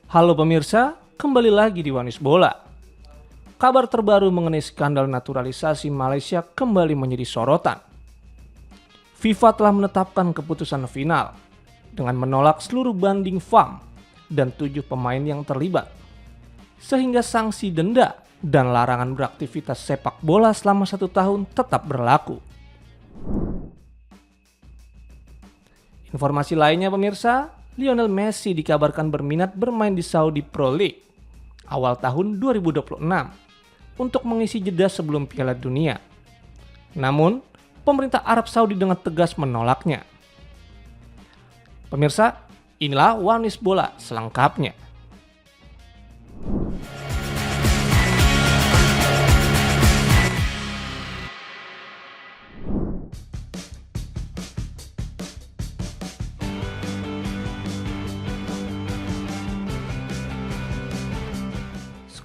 Halo pemirsa, kembali lagi di Wanis Bola. Kabar terbaru mengenai skandal naturalisasi Malaysia kembali menjadi sorotan. FIFA telah menetapkan keputusan final dengan menolak seluruh banding VAR dan 7 pemain yang terlibat. Sehingga sanksi denda dan larangan beraktivitas sepak bola selama 1 tahun tetap berlaku. Informasi lainnya pemirsa, Lionel Messi dikabarkan berminat bermain di Saudi Pro League awal tahun 2026 untuk mengisi jeda sebelum Piala Dunia. Namun, pemerintah Arab Saudi dengan tegas menolaknya. Pemirsa, inilah Wanis Bola selengkapnya.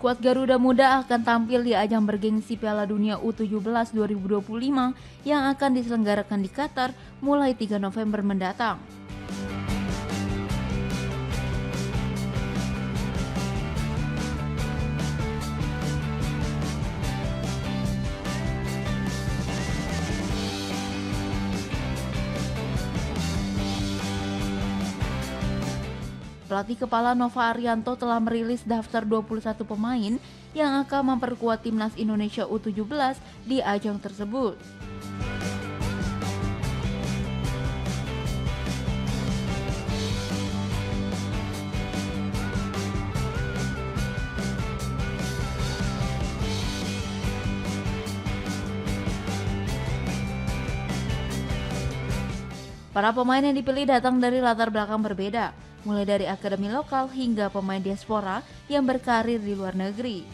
Skuad Garuda Muda akan tampil di ajang bergengsi Piala Dunia U17 2025 yang akan diselenggarakan di Qatar mulai 3 November mendatang. Pelatih kepala Nova Arianto telah merilis daftar 21 pemain yang akan memperkuat timnas Indonesia U17 di ajang tersebut. Para pemain yang dipilih datang dari latar belakang berbeda, mulai dari akademi lokal hingga pemain diaspora yang berkarir di luar negeri.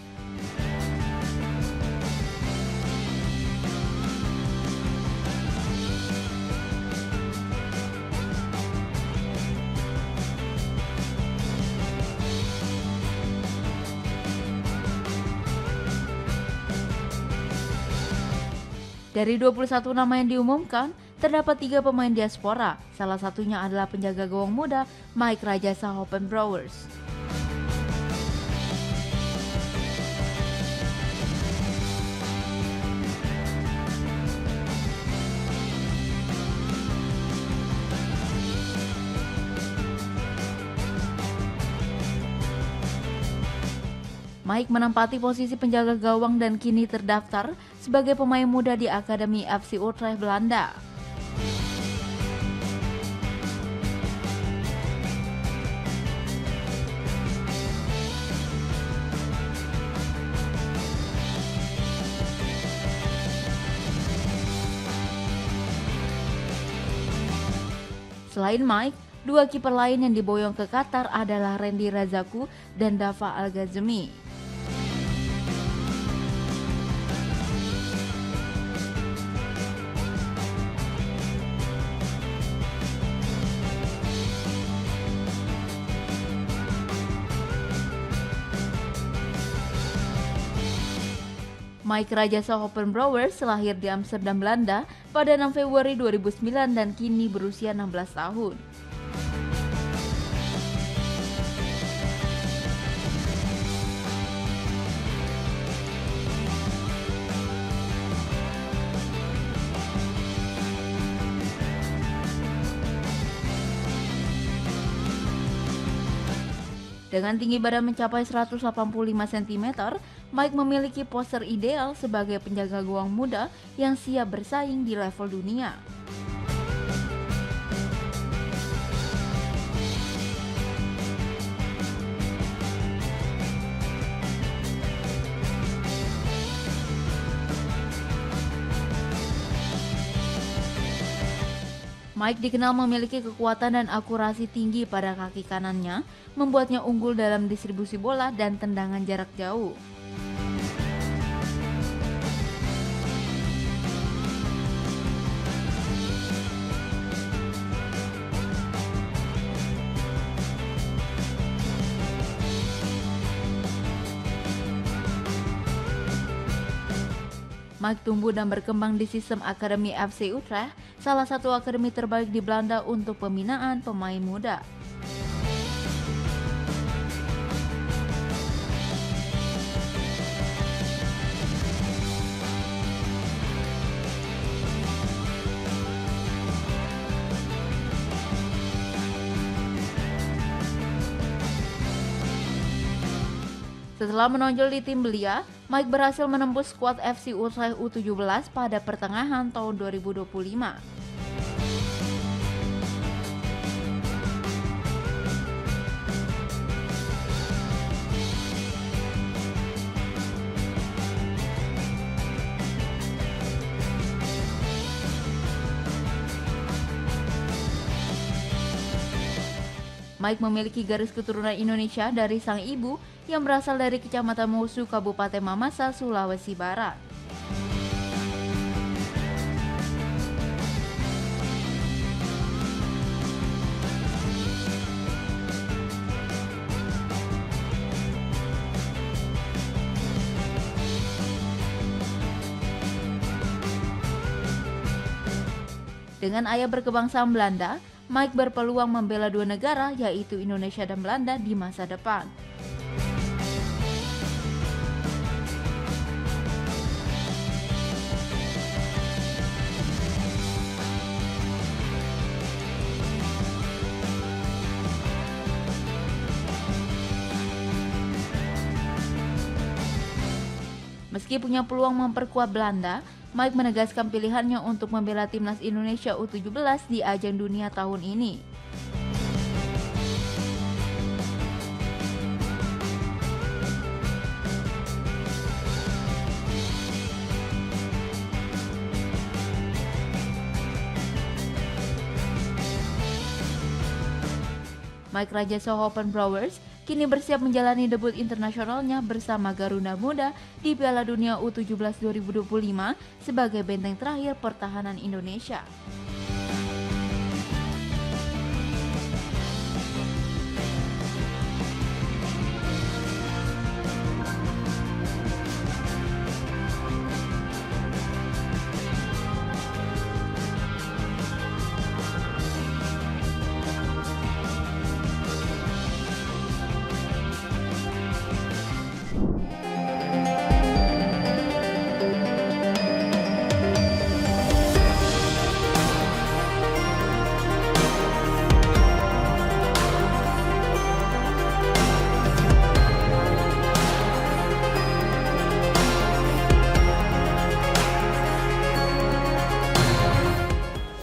Dari 21 nama yang diumumkan, terdapat 3 pemain diaspora, salah satunya adalah penjaga gawang muda Mike Rajasa Hopen Brewers. Mike menempati posisi penjaga gawang dan kini terdaftar sebagai pemain muda di Akademi FC Utrecht Belanda. Selain Mike, 2 kiper lain yang diboyong ke Qatar adalah Randy Razaku dan Dava Al-Ghazmi. Mike Rajasa Hopen Brewers lahir di Amsterdam, Belanda pada 6 Februari 2009 dan kini berusia 16 tahun. Dengan tinggi badan mencapai 185 cm, Mike memiliki postur ideal sebagai penjaga gawang muda yang siap bersaing di level dunia. Mike dikenal memiliki kekuatan dan akurasi tinggi pada kaki kanannya, membuatnya unggul dalam distribusi bola dan tendangan jarak jauh. Mike tumbuh dan berkembang di sistem Akademi FC Utrecht, salah satu akademi terbaik di Belanda untuk pembinaan pemain muda. Setelah menonjol di tim belia, Mike berhasil menembus skuad FC usai U17 pada pertengahan tahun 2025. Mike memiliki garis keturunan Indonesia dari sang ibu yang berasal dari Kecamatan Musu, Kabupaten Mamasa, Sulawesi Barat. Dengan ayah berkebangsaan Belanda, Mike berpeluang membela dua negara yaitu Indonesia dan Belanda di masa depan. Meski punya peluang memperkuat Belanda, Mike menegaskan pilihannya untuk membela timnas Indonesia U17 di ajang dunia tahun ini. Mike Raja Sohopen Brewers kini bersiap menjalani debut internasionalnya bersama Garuda Muda di Piala Dunia U17 2025 sebagai benteng terakhir pertahanan Indonesia.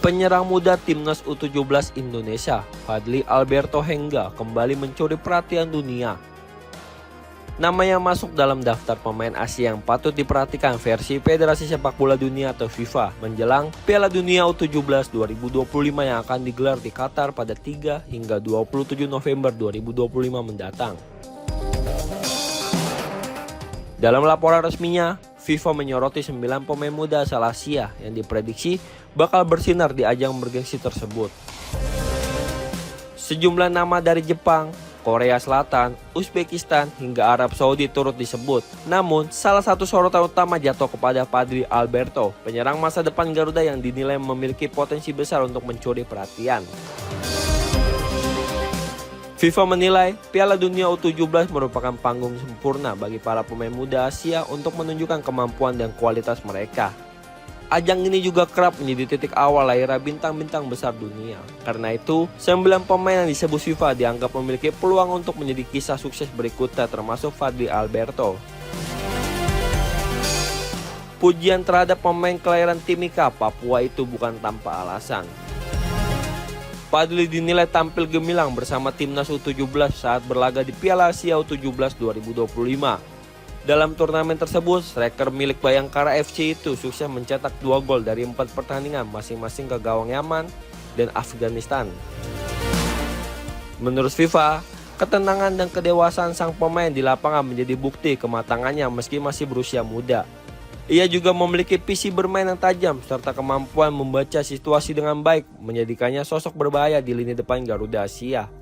Penyerang muda timnas U17 Indonesia, Fadly Alberto Hengga, kembali mencuri perhatian dunia. Namanya masuk dalam daftar pemain Asia yang patut diperhatikan versi Federasi Sepak Bola Dunia atau FIFA menjelang Piala Dunia U17 2025 yang akan digelar di Qatar pada 3 hingga 27 November 2025 mendatang. Dalam laporan resminya, FIFA menyoroti 9 pemain muda asal Asia yang diprediksi bakal bersinar di ajang bergengsi tersebut. Sejumlah nama dari Jepang, Korea Selatan, Uzbekistan, hingga Arab Saudi turut disebut. Namun, salah satu sorotan utama jatuh kepada Fadly Alberto, penyerang masa depan Garuda yang dinilai memiliki potensi besar untuk mencuri perhatian. FIFA menilai Piala Dunia U17 merupakan panggung sempurna bagi para pemain muda Asia untuk menunjukkan kemampuan dan kualitas mereka. Ajang ini juga kerap menjadi titik awal lahirnya bintang-bintang besar dunia. Karena itu, 9 pemain yang disebut FIFA dianggap memiliki peluang untuk menjadi kisah sukses berikutnya termasuk Fadly Alberto. Pujian terhadap pemain kelahiran Timika, Papua itu bukan tanpa alasan. Fadly dinilai tampil gemilang bersama timnas U17 saat berlaga di Piala Asia U17 2025. Dalam turnamen tersebut, striker milik Bayangkara FC itu sukses mencetak 2 gol dari 4 pertandingan masing-masing ke gawang Yaman dan Afghanistan. Menurut FIFA, ketenangan dan kedewasaan sang pemain di lapangan menjadi bukti kematangannya meski masih berusia muda. Ia juga memiliki visi bermain yang tajam serta kemampuan membaca situasi dengan baik, menjadikannya sosok berbahaya di lini depan Garuda Asia.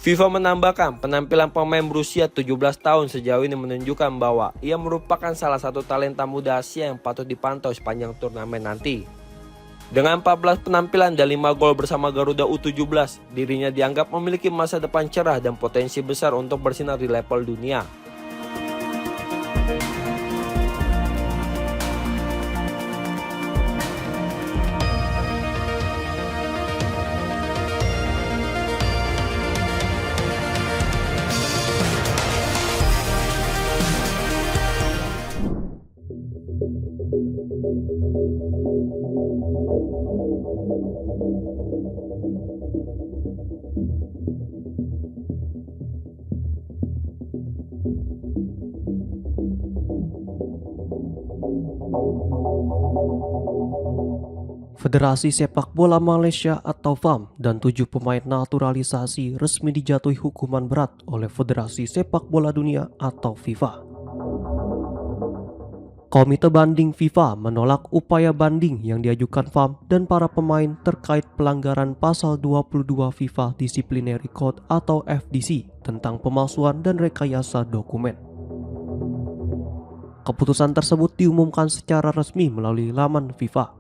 FIFA menambahkan penampilan pemain berusia 17 tahun sejauh ini menunjukkan bahwa ia merupakan salah satu talenta muda Asia yang patut dipantau sepanjang turnamen nanti. Dengan 14 penampilan dan 5 gol bersama Garuda U17, dirinya dianggap memiliki masa depan cerah dan potensi besar untuk bersinar di level dunia. Federasi Sepak Bola Malaysia atau FAM dan 7 pemain naturalisasi resmi dijatuhi hukuman berat oleh Federasi Sepak Bola Dunia atau FIFA. Komite Banding FIFA menolak upaya banding yang diajukan FAM dan para pemain terkait pelanggaran pasal 22 FIFA Disciplinary Code atau FDC tentang pemalsuan dan rekayasa dokumen. Keputusan tersebut diumumkan secara resmi melalui laman FIFA.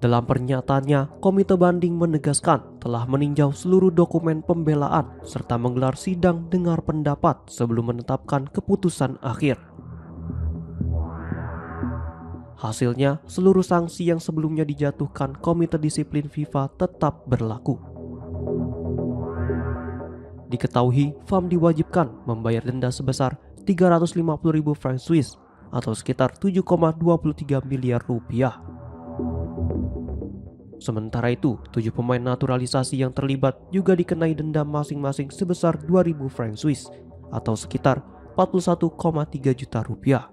Dalam pernyataannya, Komite Banding menegaskan telah meninjau seluruh dokumen pembelaan serta menggelar sidang dengar pendapat sebelum menetapkan keputusan akhir. Hasilnya, seluruh sanksi yang sebelumnya dijatuhkan Komite Disiplin FIFA tetap berlaku. Diketahui, FAM diwajibkan membayar denda sebesar 350.000 franc Swiss atau sekitar 7,23 miliar rupiah. Sementara itu, 7 pemain naturalisasi yang terlibat juga dikenai denda masing-masing sebesar 2.000 franc Swiss atau sekitar 41,3 juta rupiah.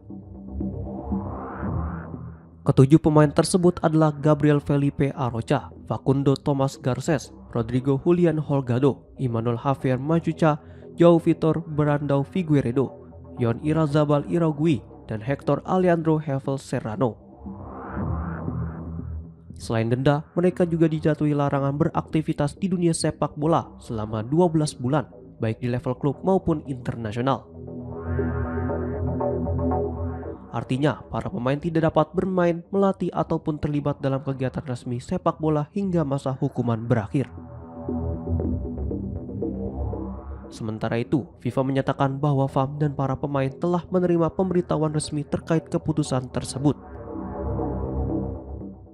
Ketujuh pemain tersebut adalah Gabriel Felipe Arocha, Facundo Tomás Garcés, Rodrigo Julián Holgado, Emmanuel Javier Machuca, João Vitor Brandão Figueiredo, Yon Irazabal Iragui, dan Hector Alejandro Hevel Serrano. Selain denda, mereka juga dijatuhi larangan beraktivitas di dunia sepak bola selama 12 bulan, baik di level klub maupun internasional. Artinya, para pemain tidak dapat bermain, melatih, ataupun terlibat dalam kegiatan resmi sepak bola hingga masa hukuman berakhir. Sementara itu, FIFA menyatakan bahwa FAM dan para pemain telah menerima pemberitahuan resmi terkait keputusan tersebut.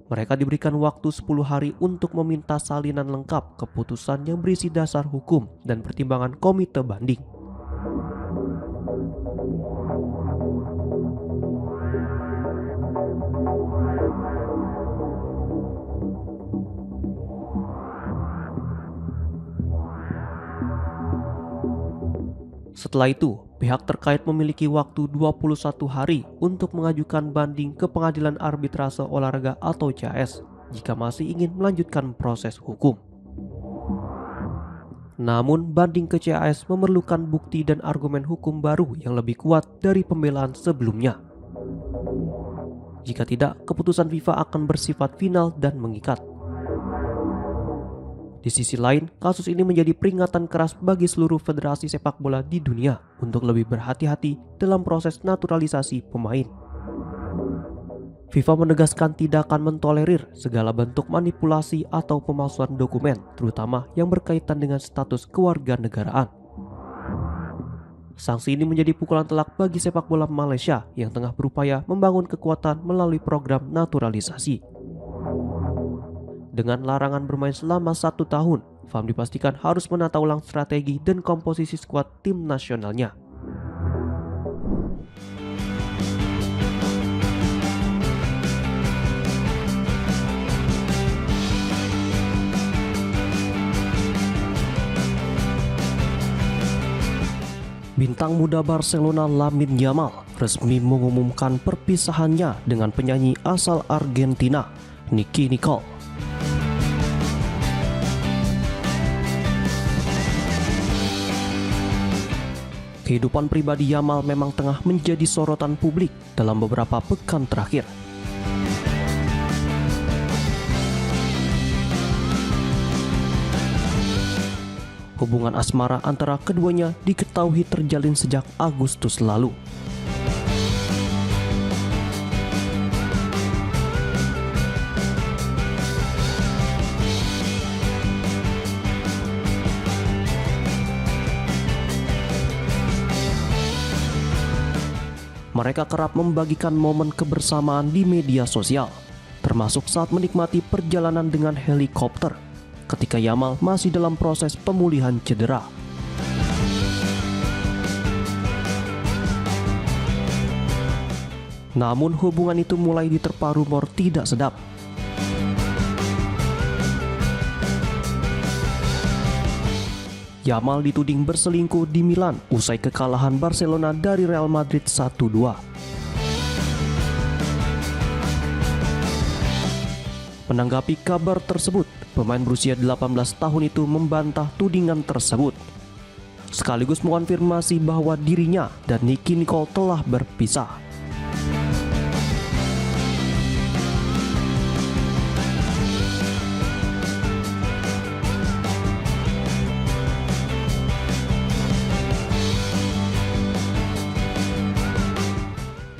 Mereka diberikan waktu 10 hari untuk meminta salinan lengkap keputusan yang berisi dasar hukum dan pertimbangan komite banding. Setelah itu, pihak terkait memiliki waktu 21 hari untuk mengajukan banding ke Pengadilan Arbitrase Olahraga atau CAS jika masih ingin melanjutkan proses hukum. Namun, banding ke CAS memerlukan bukti dan argumen hukum baru yang lebih kuat dari pembelaan sebelumnya. Jika tidak, keputusan FIFA akan bersifat final dan mengikat. Di sisi lain, kasus ini menjadi peringatan keras bagi seluruh federasi sepak bola di dunia untuk lebih berhati-hati dalam proses naturalisasi pemain. FIFA menegaskan tidak akan mentolerir segala bentuk manipulasi atau pemalsuan dokumen, terutama yang berkaitan dengan status kewarganegaraan. Sanksi ini menjadi pukulan telak bagi sepak bola Malaysia yang tengah berupaya membangun kekuatan melalui program naturalisasi. Dengan larangan bermain selama 1 tahun, FAM dipastikan harus menata ulang strategi dan komposisi skuad tim nasionalnya. Bintang muda Barcelona Lamine Yamal resmi mengumumkan perpisahannya dengan penyanyi asal Argentina, Nicki Nicole. Kehidupan pribadi Yamal memang tengah menjadi sorotan publik dalam beberapa pekan terakhir. Hubungan asmara antara keduanya diketahui terjalin sejak Agustus lalu. Mereka kerap membagikan momen kebersamaan di media sosial, termasuk saat menikmati perjalanan dengan helikopter ketika Yamal masih dalam proses pemulihan cedera. Namun hubungan itu mulai diterpa rumor tidak sedap. Yamal dituding berselingkuh di Milan usai kekalahan Barcelona dari Real Madrid 1-2. Menanggapi kabar tersebut, pemain berusia 18 tahun itu membantah tudingan tersebut, sekaligus mengonfirmasi bahwa dirinya dan Nicky Nicole telah berpisah.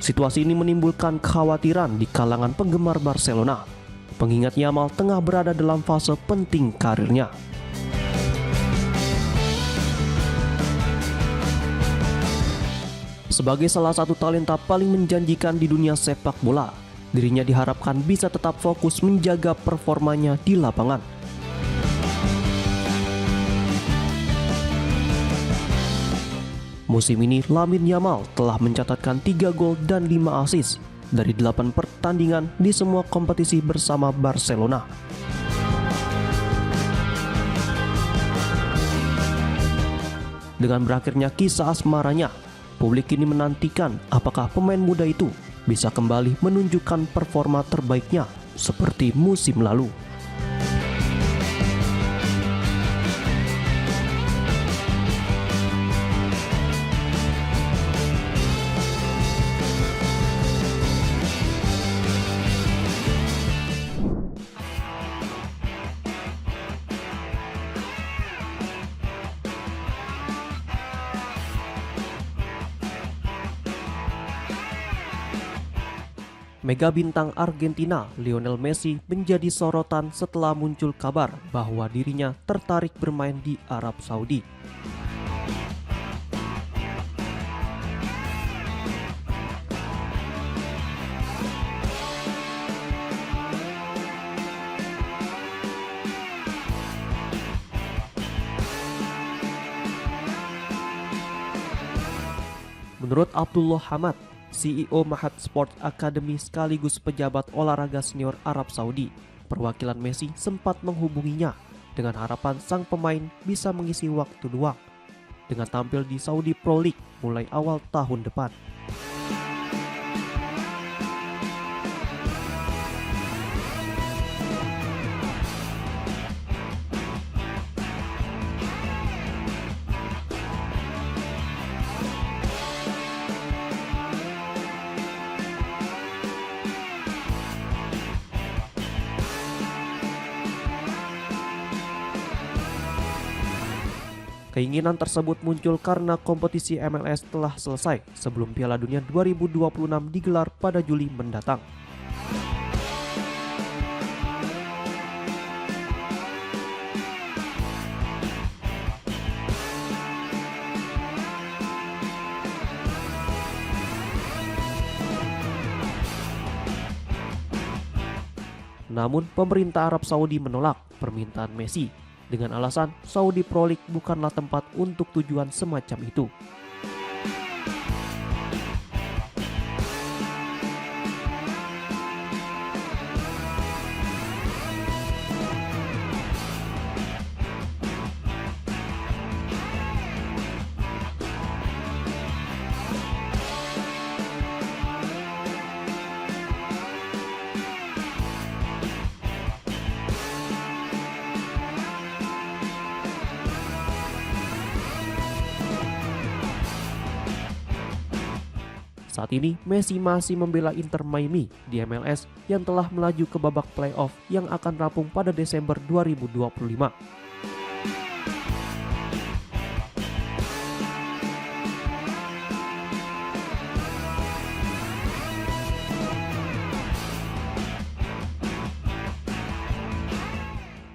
Situasi ini menimbulkan kekhawatiran di kalangan penggemar Barcelona, mengingat Yamal tengah berada dalam fase penting karirnya. Sebagai salah satu talenta paling menjanjikan di dunia sepak bola, dirinya diharapkan bisa tetap fokus menjaga performanya di lapangan. Musim ini Lamine Yamal telah mencatatkan 3 gol dan 5 assist dari 8 pertandingan di semua kompetisi bersama Barcelona. Dengan berakhirnya kisah asmaranya, publik kini menantikan apakah pemain muda itu bisa kembali menunjukkan performa terbaiknya seperti musim lalu. Mega bintang Argentina Lionel Messi menjadi sorotan setelah muncul kabar bahwa dirinya tertarik bermain di Arab Saudi. Menurut Abdullah Hamad, CEO Mahat Sport Academy sekaligus pejabat olahraga senior Arab Saudi, perwakilan Messi sempat menghubunginya dengan harapan sang pemain bisa mengisi waktu luang dengan tampil di Saudi Pro League mulai awal tahun depan. Keinginan tersebut muncul karena kompetisi MLS telah selesai sebelum Piala Dunia 2026 digelar pada Juli mendatang. Namun pemerintah Arab Saudi menolak permintaan Messi dengan alasan Saudi Pro League bukanlah tempat untuk tujuan semacam itu. Saat ini Messi masih membela Inter Miami di MLS yang telah melaju ke babak playoff yang akan rampung pada Desember 2025.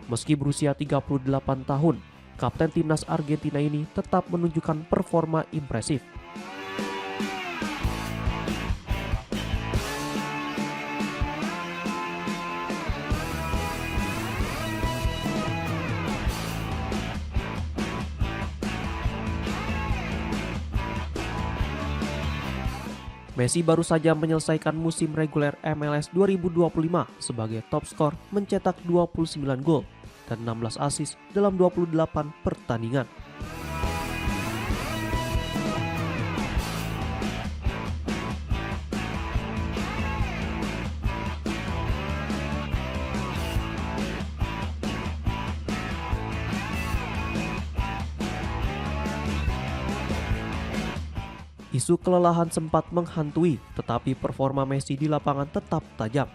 Meski berusia 38 tahun, kapten timnas Argentina ini tetap menunjukkan performa impresif. Messi baru saja menyelesaikan musim reguler MLS 2025 sebagai top skor mencetak 29 gol dan 16 assist dalam 28 pertandingan. Isu kelelahan sempat menghantui, tetapi performa Messi di lapangan tetap tajam.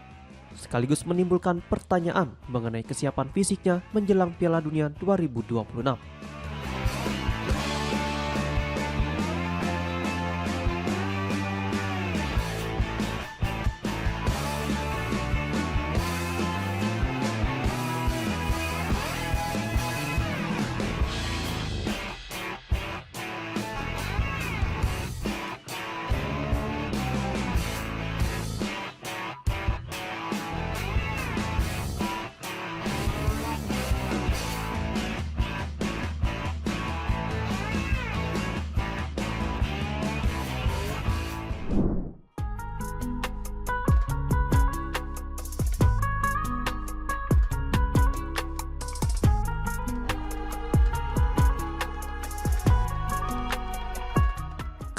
Sekaligus menimbulkan pertanyaan mengenai kesiapan fisiknya menjelang Piala Dunia 2026.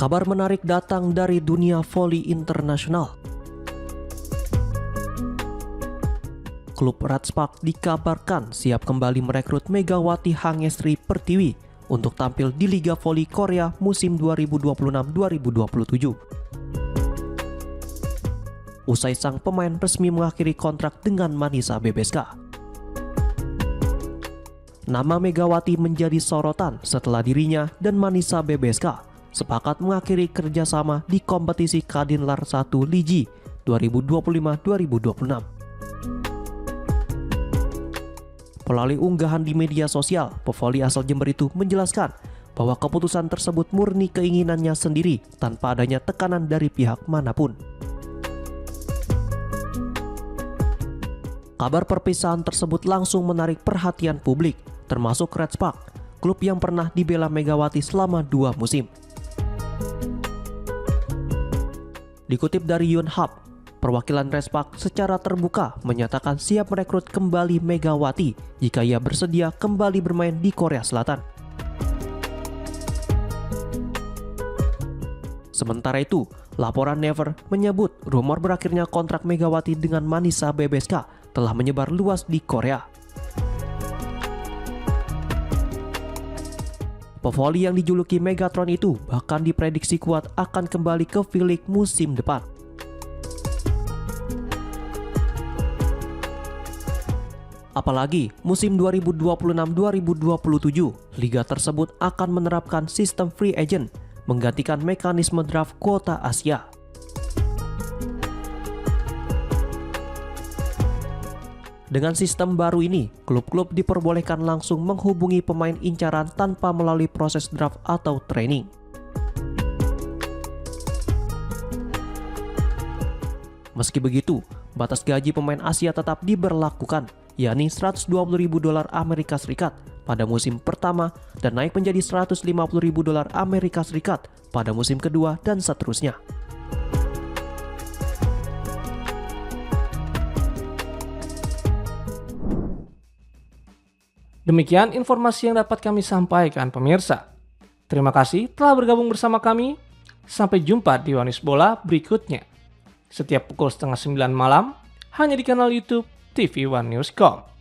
Kabar menarik datang dari dunia voli internasional. Klub Ratspak dikabarkan siap kembali merekrut Megawati Hangestri Pertiwi untuk tampil di Liga Voli Korea musim 2026-2027. Usai sang pemain resmi mengakhiri kontrak dengan Manisa BBSK. Nama Megawati menjadi sorotan setelah dirinya dan Manisa BBSK sepakat mengakhiri kerjasama di kompetisi Kadinlar 1 Ligi 2025-2026. Melalui unggahan di media sosial, pevoli asal Jember itu menjelaskan bahwa keputusan tersebut murni keinginannya sendiri tanpa adanya tekanan dari pihak manapun. Kabar perpisahan tersebut langsung menarik perhatian publik, termasuk Ratspak, klub yang pernah dibela Megawati selama 2 musim. Dikutip dari Yonhap, perwakilan Ratspak secara terbuka menyatakan siap merekrut kembali Megawati jika ia bersedia kembali bermain di Korea Selatan. Sementara itu, laporan Never menyebut rumor berakhirnya kontrak Megawati dengan Manisa BBSK telah menyebar luas di Korea. Pevoli yang dijuluki Megatron itu bahkan diprediksi kuat akan kembali ke V-League musim depan. Apalagi musim 2026-2027, liga tersebut akan menerapkan sistem free agent menggantikan mekanisme draft kuota Asia. Dengan sistem baru ini, klub-klub diperbolehkan langsung menghubungi pemain incaran tanpa melalui proses draft atau training. Meski begitu, batas gaji pemain Asia tetap diberlakukan, yakni $120.000 Amerika Serikat pada musim pertama dan naik menjadi $150.000 Amerika Serikat pada musim kedua dan seterusnya. Demikian informasi yang dapat kami sampaikan pemirsa. Terima kasih telah bergabung bersama kami. Sampai jumpa di Wanis Bola berikutnya. Setiap pukul 8:30 malam hanya di kanal YouTube TV One News.com.